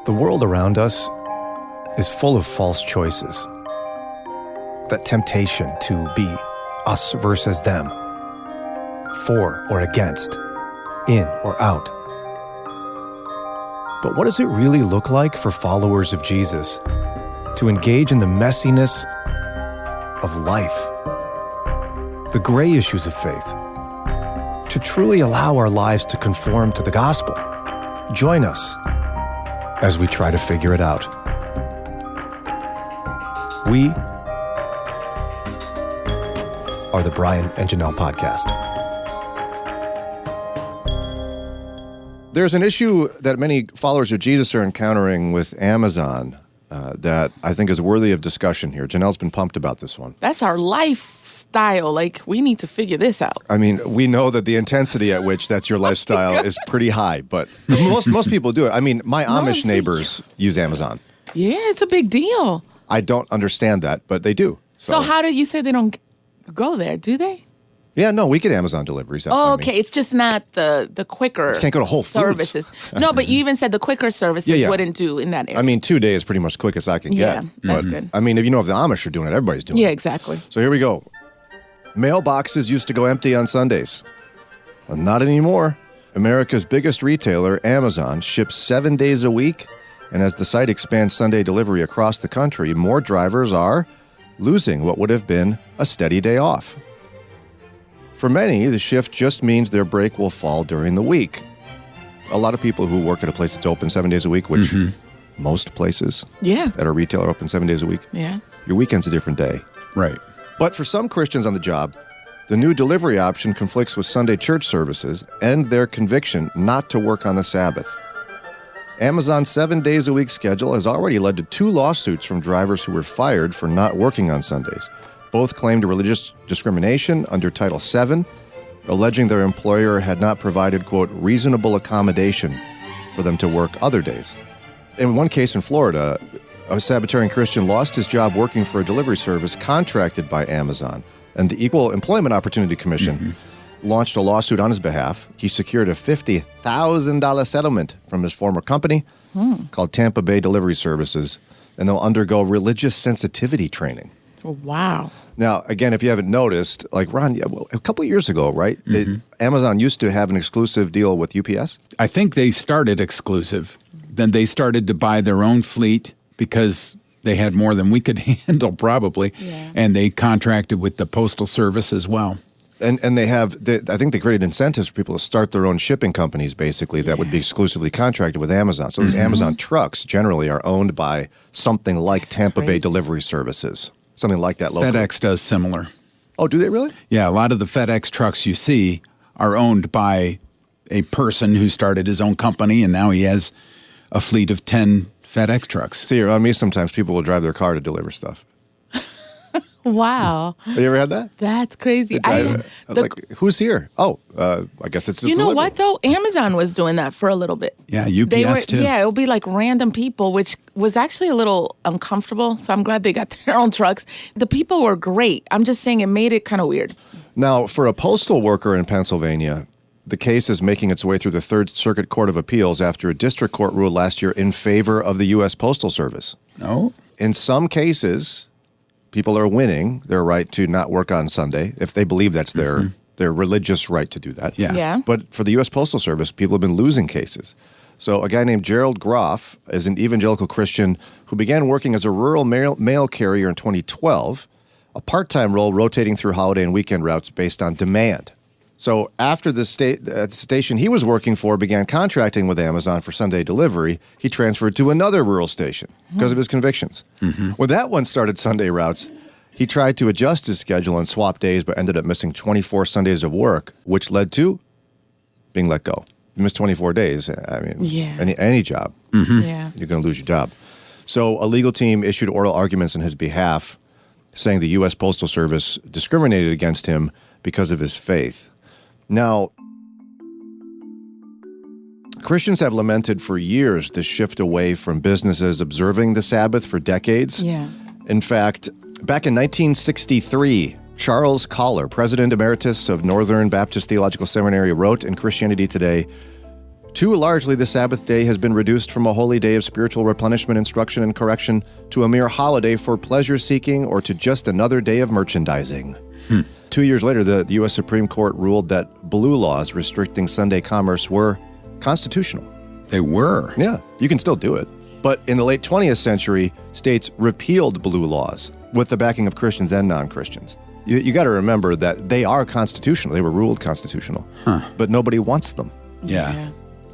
The world around us is full of false choices. That temptation to be us versus them, for or against, in or out. But what does it really look like for followers of Jesus to engage in the messiness of life, the gray issues of faith, to truly allow our lives to conform to the gospel? Join us as we try to figure it out. We are the Brian and Janelle Podcast. There's an issue that many followers of Jesus are encountering with Amazon that I think is worthy of discussion here. Janelle's been pumped about this one. That's our lifestyle. Like, we need to figure this out. I mean, we know that the intensity at which that's your lifestyle is pretty high, but most people do it. I mean, my Amish neighbors use Amazon. Yeah, it's a big deal. I don't understand that, but they do. So how do you say they don't go there? Do they? Yeah, no, we get Amazon deliveries. Oh, okay. It's just not the quicker can't go to Whole Foods. Services. No, but you even said the quicker services wouldn't do in that area. I mean, 2 days is pretty much quick as I can get. Yeah, that's good. I mean, if you know if the Amish are doing it, everybody's doing it. Yeah, exactly. So here we go. Mailboxes used to go empty on Sundays. Well, not anymore. America's biggest retailer, Amazon, ships 7 days a week. And as the site expands Sunday delivery across the country, more drivers are losing what would have been a steady day off. For many, the shift just means their break will fall during the week. A lot of people who work at a place that's open 7 days a week, which most places at a retailer are open 7 days a week, your weekend's a different day. Right. But for some Christians on the job, the new delivery option conflicts with Sunday church services and their conviction not to work on the Sabbath. Amazon's 7 days a week schedule has already led to 2 lawsuits from drivers who were fired for not working on Sundays. Both claimed religious discrimination under Title VII, alleging their employer had not provided, quote, reasonable accommodation for them to work other days. In one case in Florida, a Sabbatarian Christian lost his job working for a delivery service contracted by Amazon, and the Equal Employment Opportunity Commission launched a lawsuit on his behalf. He secured a $50,000 settlement from his former company called Tampa Bay Delivery Services, and they'll undergo religious sensitivity training. Wow. Now, again, if you haven't noticed, like Ron, a couple of years ago, right? Amazon used to have an exclusive deal with UPS. I think they started exclusive. Then they started to buy their own fleet because they had more than we could handle, probably. Yeah. And they contracted with the Postal Service as well. And they have, I think they created incentives for people to start their own shipping companies, basically, that would be exclusively contracted with Amazon. So these Amazon trucks generally are owned by something like Tampa Bay Delivery Services. Something like that local. FedEx does similar. Oh, do they really? Yeah, a lot of the FedEx trucks you see are owned by a person who started his own company, and now he has a fleet of 10 FedEx trucks. See, around me sometimes people will drive their car to deliver stuff. Wow. Have you ever had that? That's crazy. Like, who's here? Oh, I guess it's You know what, though? Amazon was doing that for a little bit. Yeah, UPS too. Yeah, it would be like random people, which was actually a little uncomfortable. So I'm glad they got their own trucks. The people were great. I'm just saying it made it kind of weird. Now, for a postal worker in Pennsylvania, the case is making its way through the Third Circuit Court of Appeals after a district court ruled last year in favor of the U.S. Postal Service. Oh. In some cases, people are winning their right to not work on Sunday if they believe that's their religious right to do that. Yeah. But for the U.S. Postal Service, people have been losing cases. So a guy named Gerald Groff is an evangelical Christian who began working as a rural mail carrier in 2012, a part-time role rotating through holiday and weekend routes based on demand. So after the station he was working for began contracting with Amazon for Sunday delivery, he transferred to another rural station because of his convictions. When that one started Sunday routes, he tried to adjust his schedule and swap days, but ended up missing 24 Sundays of work, which led to being let go. You miss 24 days, I mean, any job, you're going to lose your job. So a legal team issued oral arguments on his behalf, saying the U.S. Postal Service discriminated against him because of his faith. Now, Christians have lamented for years the shift away from businesses observing the Sabbath for decades. Yeah. In fact, back in 1963, Charles Collar, President Emeritus of Northern Baptist Theological Seminary, wrote in Christianity Today, Too largely, the Sabbath day has been reduced from a holy day of spiritual replenishment, instruction, and correction to a mere holiday for pleasure-seeking or to just another day of merchandising. 2 years later, the U.S. Supreme Court ruled that blue laws restricting Sunday commerce were constitutional. They were. Yeah, you can still do it. But in the late 20th century, states repealed blue laws with the backing of Christians and non-Christians. You got to remember that they are constitutional. They were ruled constitutional. But nobody wants them. Yeah.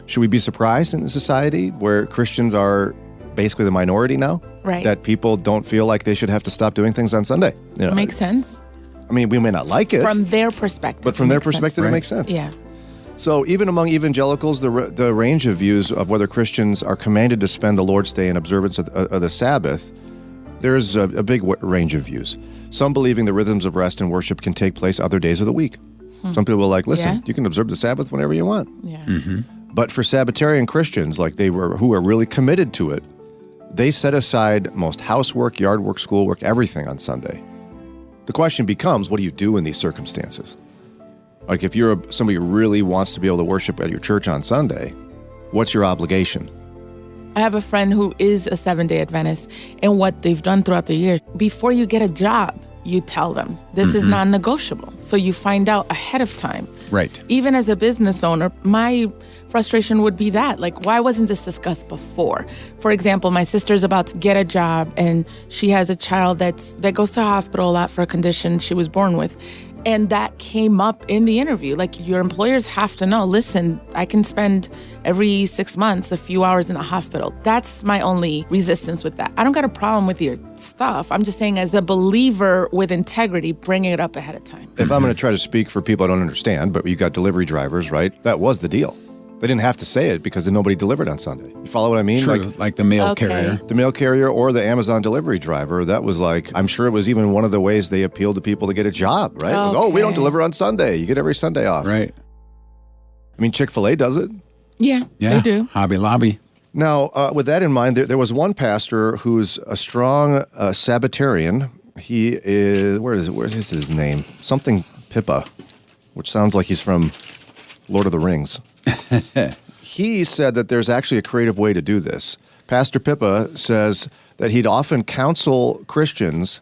Should we be surprised in a society where Christians are basically the minority now? Right. That people don't feel like they should have to stop doing things on Sunday? You know, Makes sense. I mean, we may not like it. From their perspective. But from their makes sense. perspective, it makes sense. Yeah. So even among evangelicals, the range of views of whether Christians are commanded to spend the Lord's Day in observance of the Sabbath, there's a big range of views. Some believing the rhythms of rest and worship can take place other days of the week. Some people are like, listen, you can observe the Sabbath whenever you want. Yeah. But for Sabbatarian Christians, like who are really committed to it, they set aside most housework, yard work, schoolwork, everything on Sunday. The question becomes, what do you do in these circumstances? Like if you're somebody who really wants to be able to worship at your church on Sunday, what's your obligation? I have a friend who is a 7-day Adventist, and what they've done throughout the year, before you get a job, you tell them this is non-negotiable. So you find out ahead of time. Right. Even as a business owner, my frustration would be that, like, why wasn't this discussed before? For example, my sister's about to get a job, and she has a child that goes to the hospital a lot for a condition she was born with. And that came up in the interview. Like, your employers have to know, listen, I can spend every 6 months a few hours in the hospital. That's my only resistance with that. I don't got a problem with your stuff. I'm just saying, as a believer with integrity, bring it up ahead of time. If I'm going to try to speak for people I don't understand, but you got delivery drivers, right? That was the deal. They didn't have to say it because nobody delivered on Sunday. You follow what I mean? True, like the mail carrier. The mail carrier or the Amazon delivery driver, that was like, I'm sure it was even one of the ways they appealed to people to get a job, right? It was, we don't deliver on Sunday. You get every Sunday off. Right. I mean, Chick-fil-A does it. Yeah, they do. Hobby Lobby. Now, with that in mind, there was one pastor who's a strong Sabbatarian. He is, where is his name? Something Pippa, which sounds like he's from Lord of the Rings. He said that there's actually a creative way to do this. Pastor Pippa says that he'd often counsel Christians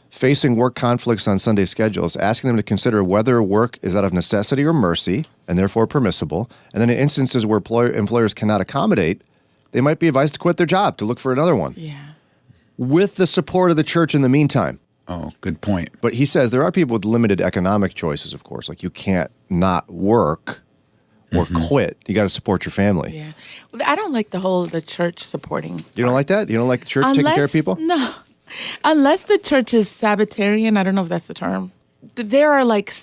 facing work conflicts on Sunday schedules, asking them to consider whether work is out of necessity or mercy, and therefore permissible. And then in instances where employers cannot accommodate, they might be advised to quit their job to look for another one. Yeah. With the support of the church in the meantime. Oh, good point. But he says there are people with limited economic choices, of course. Like, you can't not work or quit. You got to support your family. Yeah. Well, I don't like the church supporting. You don't like that? You don't like the church taking care of people? No. Unless the church is Sabbatarian, I don't know if that's the term. There are like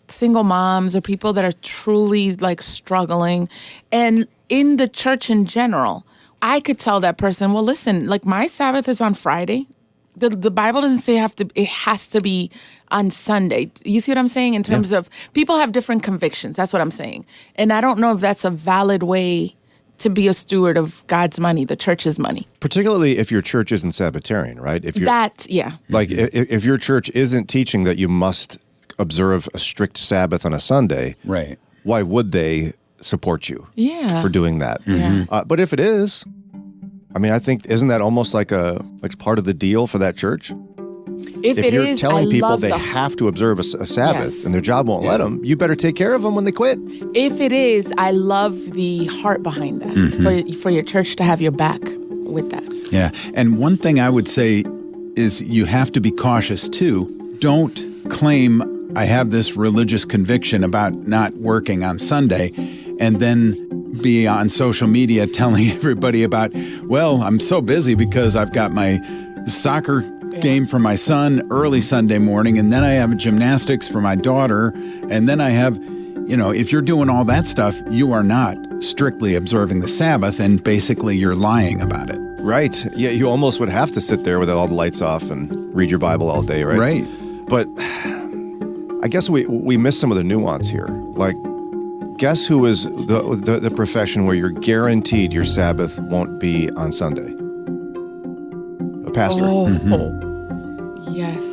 single moms or people that are truly like struggling. And in the church in general, I could tell that person, well, listen, like, my Sabbath is on Friday. The Bible doesn't say it has to be on Sunday. You see what I'm saying? In terms of people have different convictions. That's what I'm saying. And I don't know if that's a valid way to be a steward of God's money, the church's money. Particularly if your church isn't Sabbatarian, right? If you're, Like, if your church isn't teaching that you must observe a strict Sabbath on a Sunday, right? Why would they support you for doing that? Yeah. But if it is, I mean, I think, isn't that almost like part of the deal for that church? If you're telling people they have to observe a Sabbath and their job won't let them, you better take care of them when they quit. If it is, I love the heart behind that, for your church to have your back with that. Yeah. And one thing I would say is you have to be cautious too. Don't claim I have this religious conviction about not working on Sunday and then be on social media telling everybody about, well, I'm so busy because I've got my soccer game for my son early Sunday morning, and then I have gymnastics for my daughter, and then I have, if you're doing all that stuff, you are not strictly observing the Sabbath, and basically you're lying about it. Right. Yeah, you almost would have to sit there with all the lights off and read your Bible all day, right? Right. But I guess we miss some of the nuance here. Like, guess who is the profession where you're guaranteed your Sabbath won't be on Sunday? A pastor. Yes.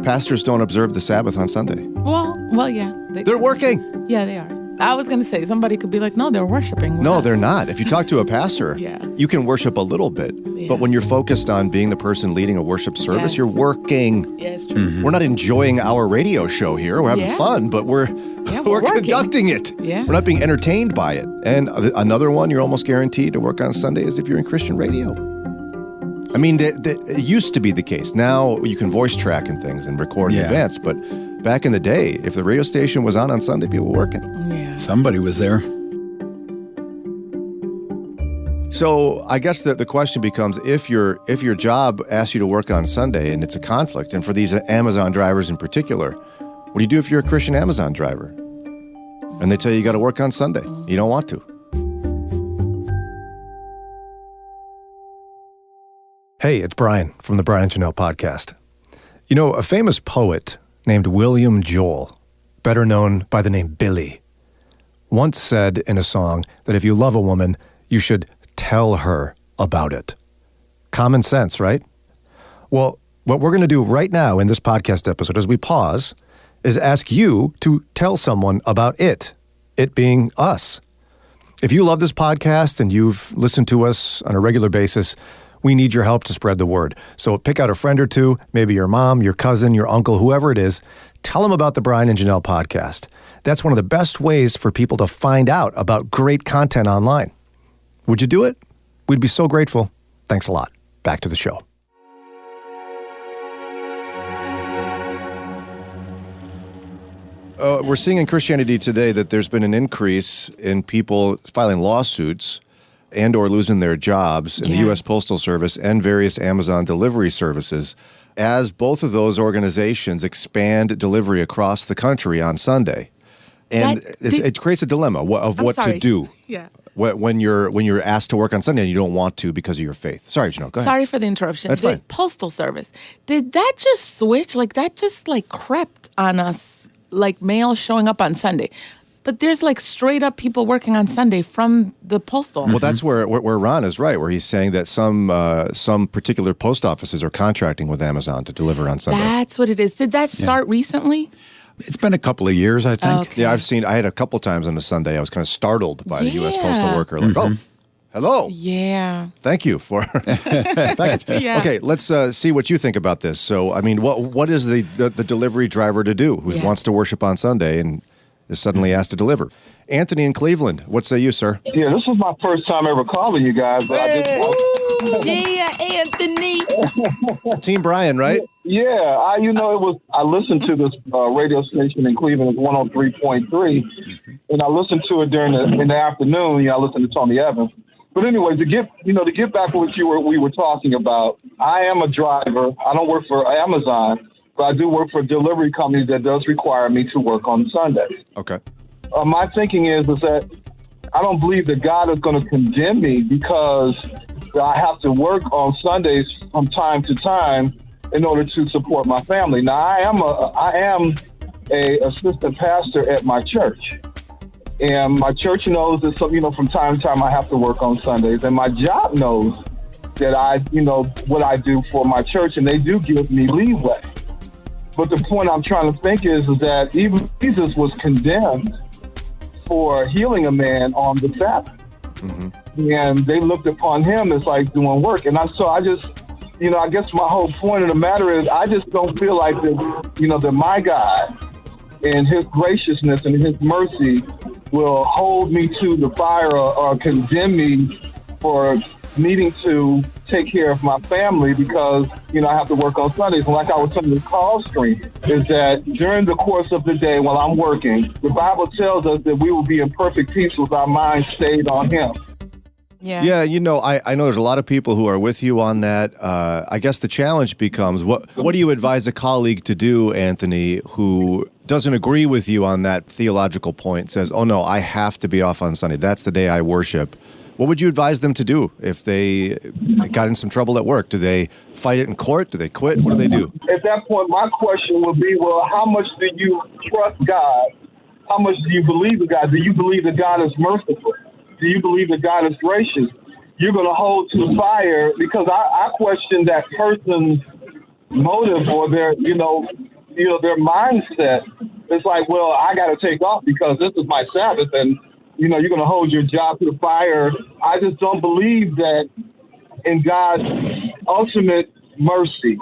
Pastors don't observe the Sabbath on Sunday. Well, yeah. They're working. Yeah, they are. I was going to say, somebody could be like, no, they're worshiping with No, us. they're not. If you talk to a pastor, Yeah. you can worship a little bit. Yeah. But when you're focused on being the person leading a worship service, Yes. you're working. Yeah, it's true. We're not enjoying our radio show here. We're having Yeah. fun, but we're we're we're working. conducting it. Yeah. We're not being entertained by it. And another one you're almost guaranteed to work on Sunday is if you're in Christian radio. I mean, it used to be the case. Now you can voice track and things and record in Yeah. advance. But back in the day, if the radio station was on Sunday, people were working. Yeah. Somebody was there. So I guess the question becomes, if your job asks you to work on Sunday and it's a conflict, and for these Amazon drivers in particular, what do you do if you're a Christian Amazon driver and they tell you got to work on Sunday? You don't want to. Hey, it's Brian from the Brian and Janelle podcast. You know, a famous poet named William Joel, better known by the name Billy, once said in a song that if you love a woman, you should tell her about it. Common sense, right? Well, what we're going to do right now in this podcast episode as we pause is ask you to tell someone about it being us. If you love this podcast and you've listened to us on a regular basis, we need your help to spread the word. So pick out a friend or two, maybe your mom, your cousin, your uncle, whoever it is. Tell them about the Brian and Janelle podcast. That's one of the best ways for people to find out about great content online. Would you do it? We'd be so grateful. Thanks a lot. Back to the show. We're seeing in Christianity today that there's been an increase in people filing lawsuits and or losing their jobs in the U.S. Postal Service and various Amazon delivery services as both of those organizations expand delivery across the country on Sunday. And it creates a dilemma of what to do. Yeah. When you're asked to work on Sunday and you don't want to because of your faith. Sorry, Janelle, go ahead. Sorry for the interruption. That's the fine. Postal Service, did that just switch? Like that just like crept on us, like mail showing up on Sunday. But there's like straight up people working on Sunday from the postal. Well, that's where Ron is right, where he's saying that some particular post offices are contracting with Amazon to deliver on Sunday. That's what it is. Did that start recently? It's been a couple of years, I think. Okay. Yeah, I had a couple times on a Sunday. I was kind of startled by the U.S. postal Yeah. worker, like, oh, hello. Yeah. Thank you for package. Yeah. Okay, let's see what you think about this. So, I mean, what is the delivery driver to do who wants to worship on Sunday and is suddenly asked to deliver? Anthony in Cleveland, what say you, sir? Yeah, this is my first time ever calling you guys. But Yeah, Anthony. Team Brian, right? I listened to this radio station in Cleveland, it's 103.3, and I listened to it in the afternoon. I listened to Tony Evans. But anyway, to get back to what we were talking about, I am a driver. I don't work for Amazon, but I do work for a delivery company that does require me to work on Sundays. Okay. My thinking is that I don't believe that God is going to condemn me because I have to work on Sundays from time to time in order to support my family. Now, I am a assistant pastor at my church, and my church knows that from time to time I have to work on Sundays, and my job knows that what I do for my church, and they do give me leeway. But the point I'm trying to think is that even Jesus was condemned for healing a man on the Sabbath. Mm-hmm. And they looked upon him as like doing work. And I guess my whole point of the matter is I just don't feel like that my God and his graciousness and his mercy will hold me to the fire or condemn me for needing to take care of my family because, I have to work on Sundays. And like I was saying in the call screen, is that during the course of the day while I'm working, the Bible tells us that we will be in perfect peace with our minds stayed on him. Yeah. Yeah, I know there's a lot of people who are with you on that. I guess the challenge becomes, what do you advise a colleague to do, Anthony, who doesn't agree with you on that theological point, says, oh no, I have to be off on Sunday. That's the day I worship. What would you advise them to do if they got in some trouble at work? Do they fight it in court? Do they quit? What do they do? At that point, my question would be, well, how much do you trust God? How much do you believe in God? Do you believe that God is merciful? Do you believe that God is gracious? You're going to hold to the fire because I question that person's motive or their mindset it's like, well, I got to take off because this is my Sabbath, and you're going to hold your job to the fire. I just don't believe that in God's ultimate mercy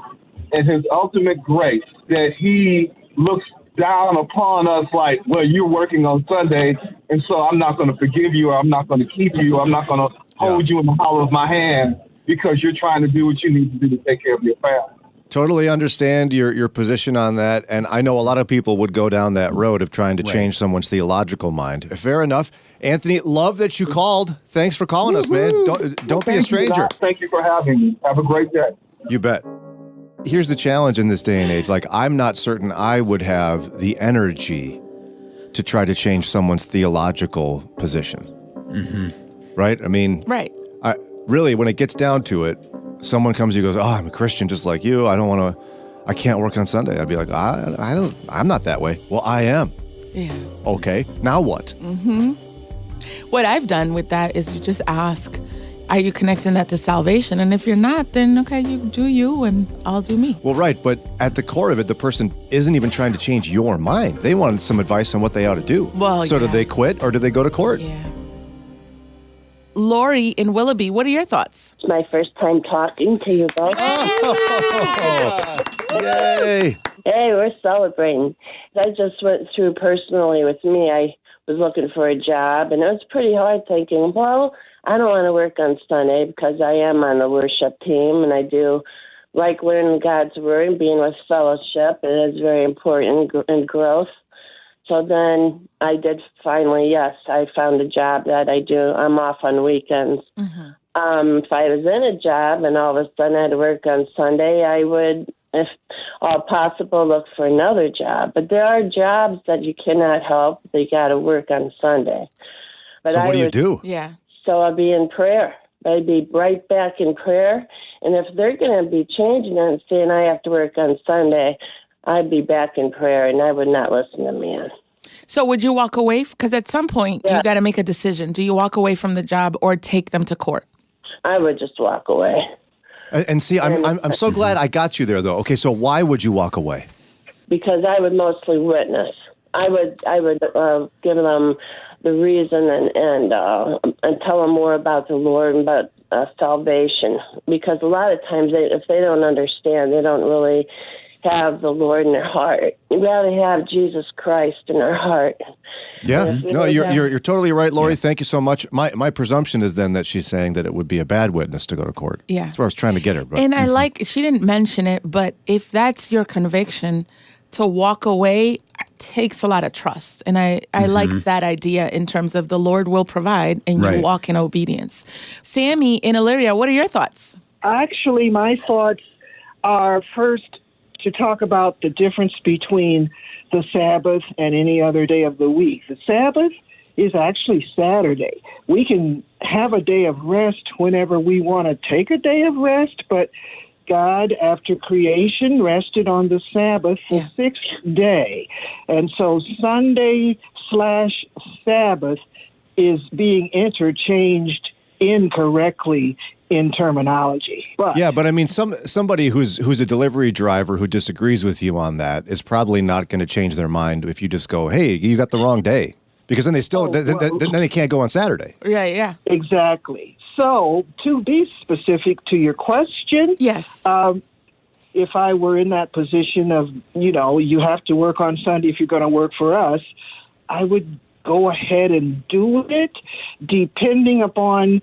and his ultimate grace that he looks down upon us like, well, you're working on Sunday, and so I'm not going to forgive you, or I'm not going to keep you, or I'm not going to hold you in the hollow of my hand because you're trying to do what you need to do to take care of your family. Totally understand your position on that, and I know a lot of people would go down that road of trying to change someone's theological mind. Fair enough. Anthony, love that you called. Thanks for calling us, man. Don't be a stranger. Thank you for having me. Have a great day. You bet. Here's the challenge in this day and age. Like, I'm not certain I would have the energy to try to change someone's theological position. Mm-hmm. Right? I mean, really, when it gets down to it, someone comes to you and goes, oh, I'm a Christian just like you. I can't work on Sunday. I'd be like, I'm not that way. Well, I am. Yeah. Okay, now what? Mm-hmm. What I've done with that is you just ask, are you connecting that to salvation? And if you're not, then okay, you do you and I'll do me. Well, right, but at the core of it, the person isn't even trying to change your mind. They wanted some advice on what they ought to do. Well, so do they quit or do they go to court? Yeah. Lori in Willoughby, what are your thoughts? It's my first time talking to you both. Yay! Hey, we're celebrating. I just went through personally with me. I was looking for a job, and it was pretty hard thinking, well, I don't want to work on Sunday because I am on the worship team, and I do like learning God's Word and being with fellowship. It is very important in growth. So then I did finally, yes, I found a job that I do. I'm off on weekends. Mm-hmm. If I was in a job and all of a sudden I had to work on Sunday, I would, if all possible, look for another job. But there are jobs that you cannot help. They got to work on Sunday. But so what do you do? Yeah. So I'll be in prayer. I'd be right back in prayer. And if they're going to be changing it and saying I have to work on Sunday, I'd be back in prayer, and I would not listen to man. So would you walk away? Because at some point, you got to make a decision. Do you walk away from the job or take them to court? I would just walk away. And see, I'm so glad I got you there, though. Okay, so why would you walk away? Because I would mostly witness. I would give them the reason and tell them more about the Lord and about salvation. Because a lot of times, if they don't understand, they don't really have the Lord in their heart. You gotta have Jesus Christ in our heart. Yeah, no, you're totally right, Lori. Thank you so much. My presumption is then that she's saying that it would be a bad witness to go to court. Yeah, that's where I was trying to get her. But. And I like, she didn't mention it, but if that's your conviction, to walk away takes a lot of trust, and I like that idea in terms of the Lord will provide, and you walk in obedience. Sammy in Elyria, what are your thoughts? Actually, my thoughts are first to talk about the difference between the Sabbath and any other day of the week. The Sabbath is actually Saturday. We can have a day of rest whenever we want to take a day of rest, but God, after creation, rested on the Sabbath, the sixth day. And so Sunday/Sabbath is being interchanged incorrectly in terminology. But I mean, somebody who's a delivery driver who disagrees with you on that is probably not going to change their mind if you just go, "Hey, you got the wrong day," because then they still then they can't go on Saturday. Yeah. Exactly. So to be specific to your question, yes. If I were in that position of, you have to work on Sunday if you're going to work for us, I would go ahead and do it, depending upon,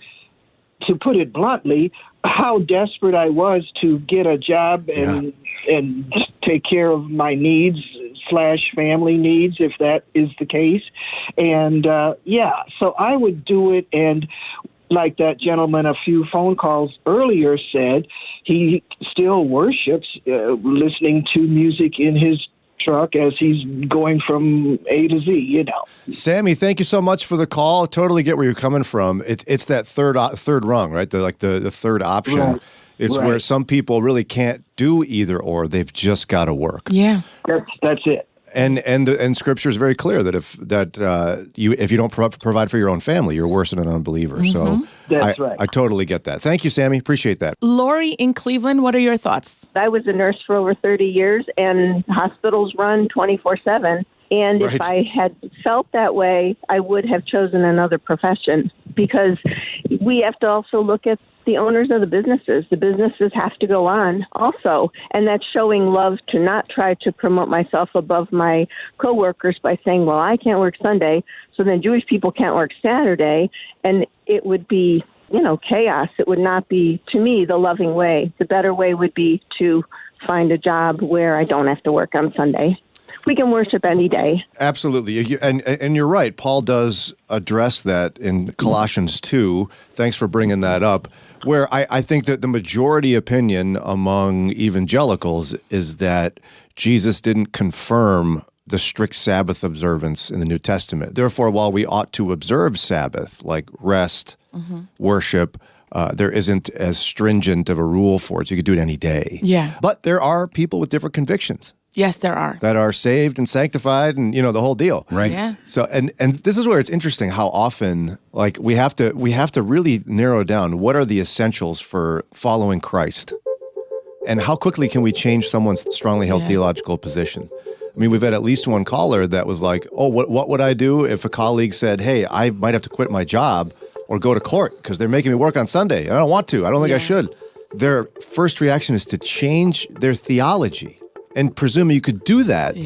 to put it bluntly, how desperate I was to get a job and take care of my needs / family needs, if that is the case. And so I would do it. And like that gentleman a few phone calls earlier said, he still worships listening to music in his truck as he's going from A to Z, Sammy, thank you so much for the call. Totally get where you're coming from. It's that third rung, right? The third option. Right. It's where some people really can't do either or. They've just got to work. Yeah. That's it. And Scripture is very clear that if you don't provide for your own family, you're worse than an unbeliever. So that's right. I totally get that. Thank you, Sammy. Appreciate that. Lori in Cleveland, what are your thoughts? I was a nurse for over 30 years, and hospitals run 24/7. And Right. if I had felt that way, I would have chosen another profession, because we have to also look at the owners of the businesses. The businesses have to go on also. And that's showing love to not try to promote myself above my coworkers by saying, well, I can't work Sunday, so then Jewish people can't work Saturday. And it would be, chaos. It would not be, to me, the loving way. The better way would be to find a job where I don't have to work on Sunday. We can worship any day. Absolutely. And you're right. Paul does address that in Colossians 2. Thanks for bringing that up, where I think that the majority opinion among evangelicals is that Jesus didn't confirm the strict Sabbath observance in the New Testament. Therefore, while we ought to observe Sabbath, like rest, worship, there isn't as stringent of a rule for it. You could do it any day. Yeah. But there are people with different convictions Yes, there are. that are saved and sanctified and, the whole deal. Right. Yeah. So, and this is where it's interesting how often, like, we have to really narrow down what are the essentials for following Christ, and how quickly can we change someone's strongly held theological position. I mean, we've had at least one caller that was like, oh, what would I do if a colleague said, hey, I might have to quit my job or go to court because they're making me work on Sunday. I don't want to. I don't think I should. Their first reaction is to change their theology, and presuming you could do that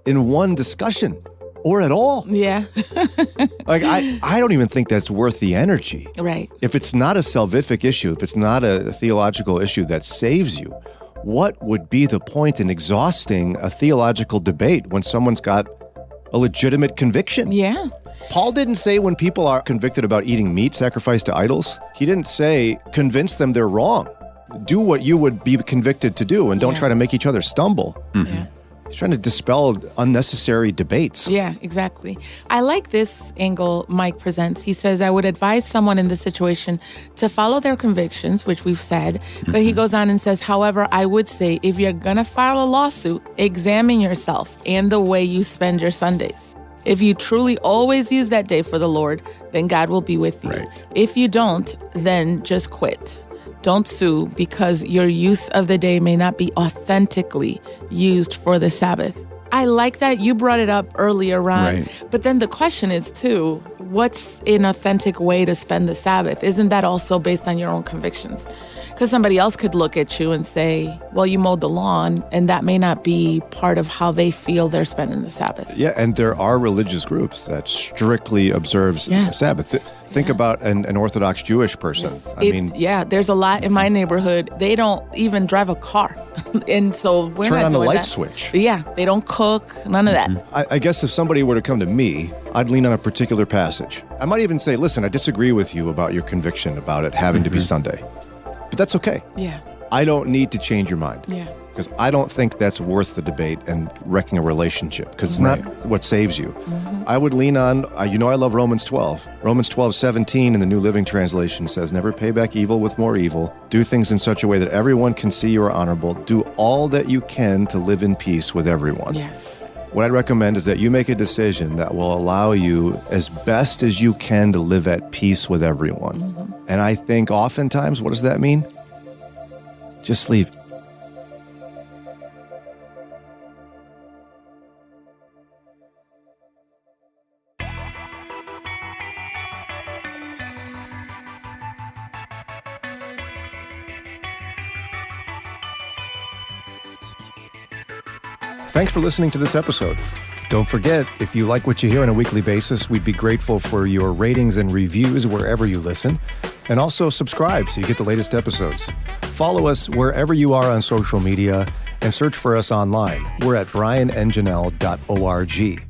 in one discussion or at all. Yeah. Like, I don't even think that's worth the energy. Right. If it's not a salvific issue, if it's not a theological issue that saves you, what would be the point in exhausting a theological debate when someone's got a legitimate conviction? Yeah. Paul didn't say when people are convicted about eating meat sacrificed to idols, he didn't say convince them they're wrong. Do what you would be convicted to do, and don't try to make each other stumble. Yeah. He's trying to dispel unnecessary debates. Yeah, exactly. I like this angle Mike presents. He says, I would advise someone in this situation to follow their convictions, which we've said. But he goes on and says, however, I would say if you're going to file a lawsuit, examine yourself and the way you spend your Sundays. If you truly always use that day for the Lord, then God will be with you. Right. If you don't, then just quit. Don't sue because your use of the day may not be authentically used for the Sabbath. I like that you brought it up earlier, Ron. Right. But then the question is, too, what's an authentic way to spend the Sabbath? Isn't that also based on your own convictions? Because somebody else could look at you and say, well, you mowed the lawn, and that may not be part of how they feel they're spending the Sabbath. Yeah, and there are religious groups that strictly observes the Sabbath. Think about an Orthodox Jewish person. Yes. There's a lot in my neighborhood. They don't even drive a car. And so we're turn not on the doing light that. switch. Yeah, they don't cook, none of that. I guess if somebody were to come to me, I'd lean on a particular passage. I might even say, listen, I disagree with you about your conviction about it having to be Sunday. But that's okay. Yeah. I don't need to change your mind. Yeah. Because I don't think that's worth the debate and wrecking a relationship, because it's not what saves you. I would lean on, I love Romans 12. Romans 12:17 in the New Living Translation says, never pay back evil with more evil. Do things in such a way that everyone can see you are honorable. Do all that you can to live in peace with everyone. Yes. What I'd recommend is that you make a decision that will allow you as best as you can to live at peace with everyone. And I think oftentimes, what does that mean? Just leave. Thanks for listening to this episode. Don't forget, if you like what you hear on a weekly basis, we'd be grateful for your ratings and reviews wherever you listen. And also subscribe so you get the latest episodes. Follow us wherever you are on social media and search for us online. We're at brianandjanelle.org.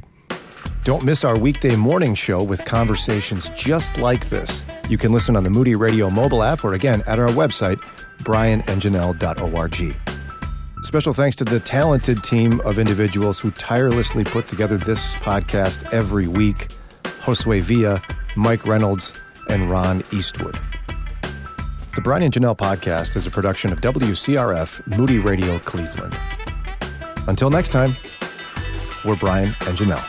Don't miss our weekday morning show with conversations just like this. You can listen on the Moody Radio mobile app or again at our website, brianandjanelle.org. Special thanks to the talented team of individuals who tirelessly put together this podcast every week. Josue Villa, Mike Reynolds, and Ron Eastwood. The Brian and Janelle podcast is a production of WCRF Moody Radio Cleveland. Until next time, we're Brian and Janelle.